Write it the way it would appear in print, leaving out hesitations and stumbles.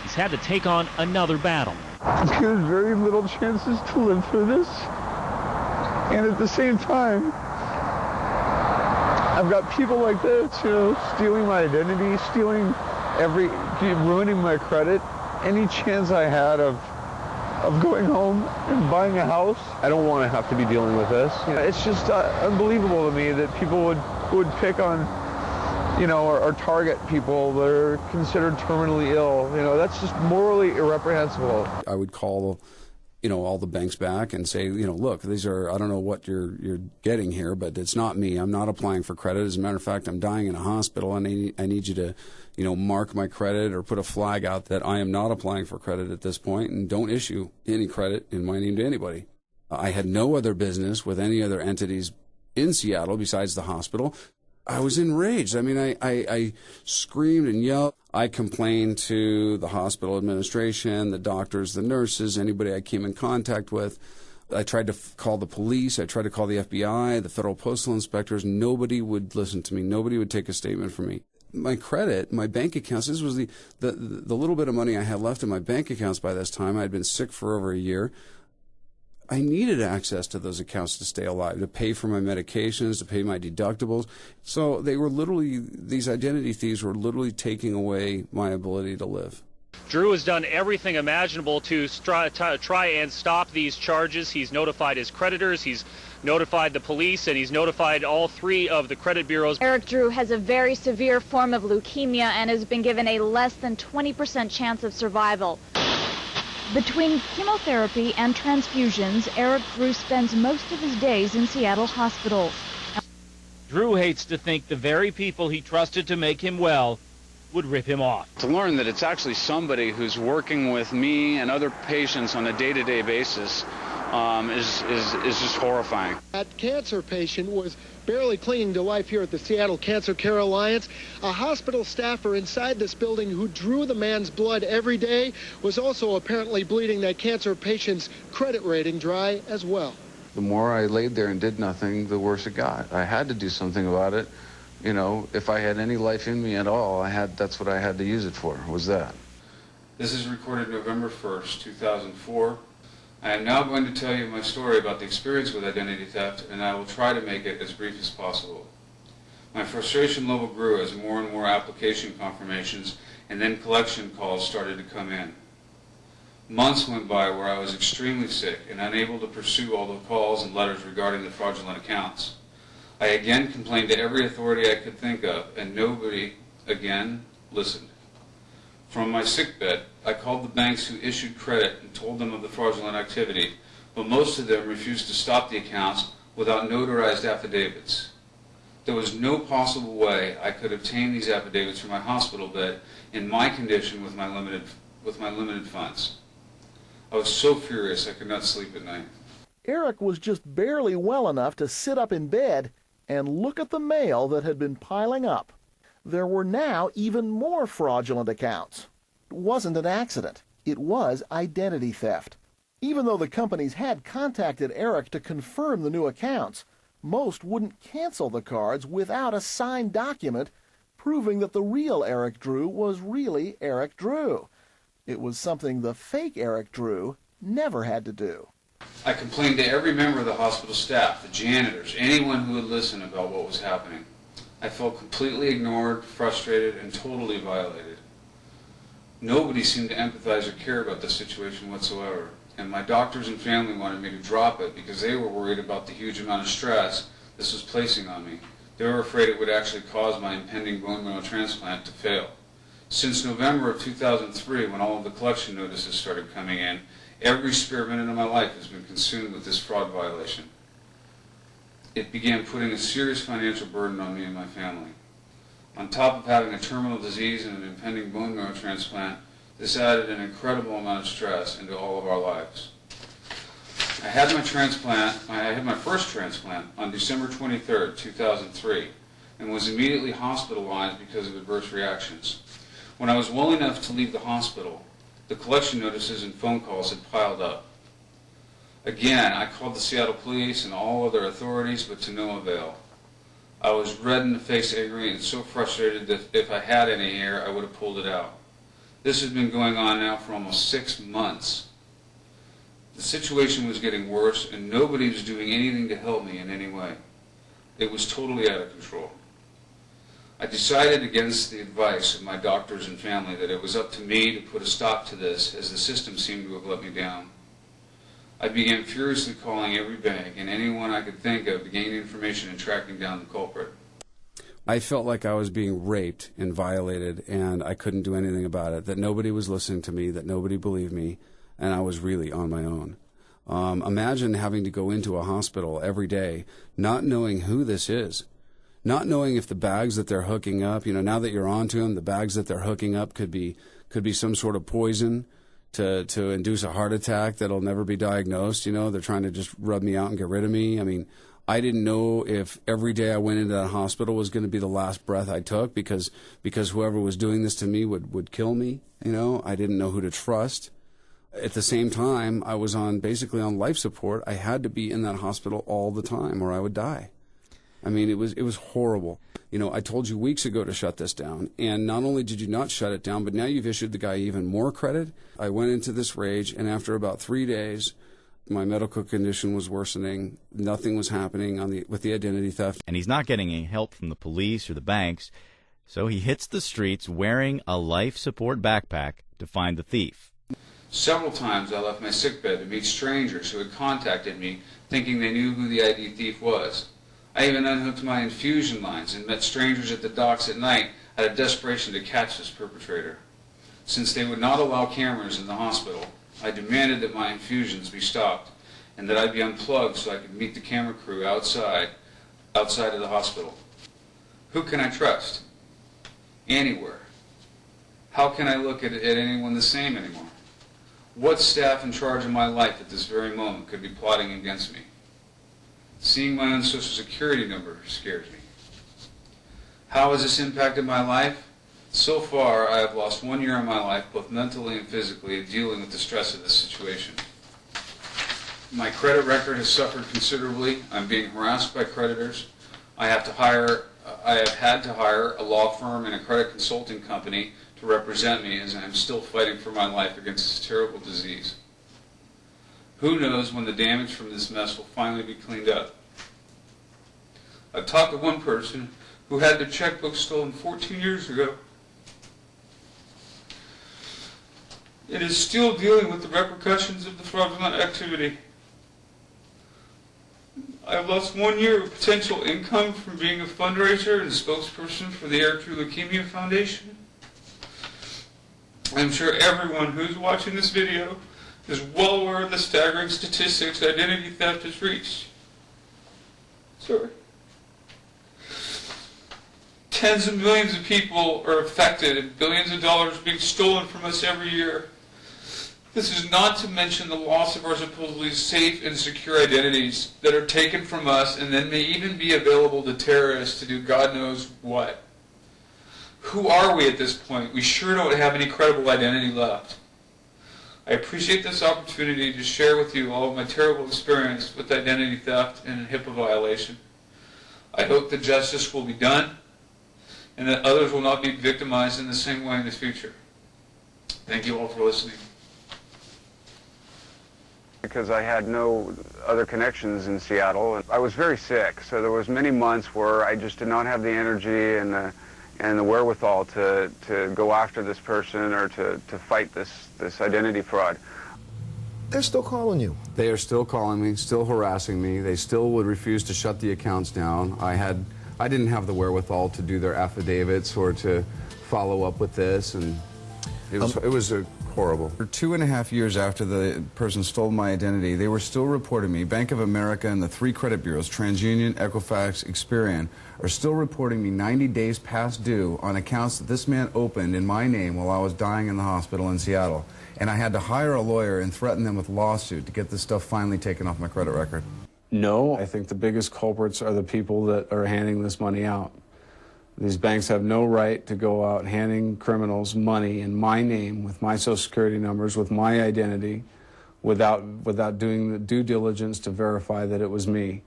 he's had to take on another battle. There's very little chances to live through this. And at the same time, I've got people like this, stealing my identity, ruining my credit. Any chance I had of going home and buying a house, I don't want to have to be dealing with this. It's just unbelievable to me that people would pick on, or target people that are considered terminally ill. That's just morally irreprehensible. I would call, all the banks back and say, look, these are, I don't know what you're getting here, but it's not me. I'm not applying for credit. As a matter of fact, I'm dying in a hospital, and I need you to, mark my credit or put a flag out that I am not applying for credit at this point, and don't issue any credit in my name to anybody. I had no other business with any other entities in Seattle besides the hospital. I was enraged. I mean, I screamed and yelled. I complained to the hospital administration, the doctors, the nurses, anybody I came in contact with. I tried to call the police. I tried to call the FBI, the federal postal inspectors. Nobody would listen to me. Nobody would take a statement from me. My credit, my bank accounts, this was the little bit of money I had left in my bank accounts by this time. I'd been sick for over a year. I needed access to those accounts to stay alive, to pay for my medications, to pay my deductibles. So these identity thieves were literally taking away my ability to live. Drew has done everything imaginable to try and stop these charges. He's notified his creditors, he's notified the police, and he's notified all three of the credit bureaus. Eric Drew has a very severe form of leukemia and has been given a less than 20% chance of survival. Between chemotherapy and transfusions, Eric Drew spends most of his days in Seattle hospitals. Drew hates to think the very people he trusted to make him well would rip him off. To learn that it's actually somebody who's working with me and other patients on a day-to-day basis is just horrifying. That cancer patient was barely clinging to life here at the Seattle Cancer Care Alliance. A hospital staffer inside this building who drew the man's blood every day was also apparently bleeding that cancer patient's credit rating dry as well. The more I laid there and did nothing, the worse it got. I had to do something about it. If I had any life in me at all, that's what I had to use it for, was that. This is recorded November 1st, 2004. I am now going to tell you my story about the experience with identity theft, and I will try to make it as brief as possible. My frustration level grew as more and more application confirmations and then collection calls started to come in. Months went by where I was extremely sick and unable to pursue all the calls and letters regarding the fraudulent accounts. I again complained to every authority I could think of, and nobody, again, listened. From my sickbed, I called the banks who issued credit and told them of the fraudulent activity, but most of them refused to stop the accounts without notarized affidavits. There was no possible way I could obtain these affidavits from my hospital bed in my condition with my limited funds. I was so furious I could not sleep at night. Eric was just barely well enough to sit up in bed and look at the mail that had been piling up. There were now even more fraudulent accounts. It wasn't an accident. It was identity theft. Even though the companies had contacted Eric to confirm the new accounts, most wouldn't cancel the cards without a signed document proving that the real Eric Drew was really Eric Drew. It was something the fake Eric Drew never had to do. I complained to every member of the hospital staff, the janitors, anyone who would listen about what was happening. I felt completely ignored, frustrated, and totally violated. Nobody seemed to empathize or care about the situation whatsoever, and my doctors and family wanted me to drop it because they were worried about the huge amount of stress this was placing on me. They were afraid it would actually cause my impending bone marrow transplant to fail. Since November of 2003, when all of the collection notices started coming in, every spare minute of my life has been consumed with this fraud violation. It began putting a serious financial burden on me and my family. On top of having a terminal disease and an impending bone marrow transplant, this added an incredible amount of stress into all of our lives. I had my first transplant on December 23rd, 2003, and was immediately hospitalized because of adverse reactions. When I was well enough to leave the hospital, the collection notices and phone calls had piled up. Again, I called the Seattle police and all other authorities, but to no avail. I was red in the face, angry, and so frustrated that if I had any hair, I would have pulled it out. This has been going on now for almost 6 months. The situation was getting worse, and nobody was doing anything to help me in any way. It was totally out of control. I decided, against the advice of my doctors and family, that it was up to me to put a stop to this, as the system seemed to have let me down. I began furiously calling every bank and anyone I could think of to gain information and tracking down the culprit. I felt like I was being raped and violated, and I couldn't do anything about it, that nobody was listening to me, that nobody believed me, and I was really on my own. Imagine having to go into a hospital every day, not knowing who this is, not knowing if the bags that they're hooking up, now that you're onto them, the bags that they're hooking up could be some sort of poison to induce a heart attack that'll never be diagnosed. They're trying to just rub me out and get rid of me. I mean, I didn't know if every day I went into that hospital was going to be the last breath I took because whoever was doing this to me would kill me. I didn't know who to trust. At the same time, I was basically on life support. I had to be in that hospital all the time or I would die. I mean, it was horrible. I told you weeks ago to shut this down, and not only did you not shut it down, but now you've issued the guy even more credit. I went into this rage, and after about 3 days, my medical condition was worsening. Nothing was happening with the identity theft. And he's not getting any help from the police or the banks, so he hits the streets wearing a life support backpack to find the thief. Several times I left my sickbed to meet strangers who had contacted me thinking they knew who the ID thief was. I even unhooked my infusion lines and met strangers at the docks at night out of desperation to catch this perpetrator. Since they would not allow cameras in the hospital, I demanded that my infusions be stopped and that I be unplugged so I could meet the camera crew outside of the hospital. Who can I trust? Anywhere. How can I look at anyone the same anymore? What staff in charge of my life at this very moment could be plotting against me? Seeing my own Social Security number scares me. How has this impacted my life? So far, I have lost 1 year of my life, both mentally and physically, dealing with the stress of this situation. My credit record has suffered considerably. I'm being harassed by creditors. I have had to hire a law firm and a credit consulting company to represent me as I am still fighting for my life against this terrible disease. Who knows when the damage from this mess will finally be cleaned up? I've talked to one person who had their checkbook stolen 14 years ago and is still dealing with the repercussions of the fraudulent activity. I've lost 1 year of potential income from being a fundraiser and a spokesperson for the Eric Drew Leukemia Foundation. I'm sure everyone who's watching this video is well aware of the staggering statistics identity theft has reached. Sorry. Tens of millions of people are affected and billions of dollars being stolen from us every year. This is not to mention the loss of our supposedly safe and secure identities that are taken from us and then may even be available to terrorists to do God knows what. Who are we at this point? We sure don't have any credible identity left. I appreciate this opportunity to share with you all of my terrible experience with identity theft and HIPAA violation. I hope that justice will be done and that others will not be victimized in the same way in the future. Thank you all for listening. Because I had no other connections in Seattle, I was very sick, so there was many months where I just did not have the energy and the wherewithal to go after this person or to fight this identity fraud. They're still calling you. They are still calling me, still harassing me. They still would refuse to shut the accounts down. I didn't have the wherewithal to do their affidavits or to follow up with this, and it was horrible. For 2.5 years after the person stole my identity, they were still reporting me. Bank of America and the 3 credit bureaus, TransUnion, Equifax, Experian, are still reporting me 90 days past due on accounts that this man opened in my name while I was dying in the hospital in Seattle. And I had to hire a lawyer and threaten them with lawsuit to get this stuff finally taken off my credit record. No, I think the biggest culprits are the people that are handing this money out. These banks have no right to go out handing criminals money in my name, with my Social Security numbers, with my identity, without doing the due diligence to verify that it was me.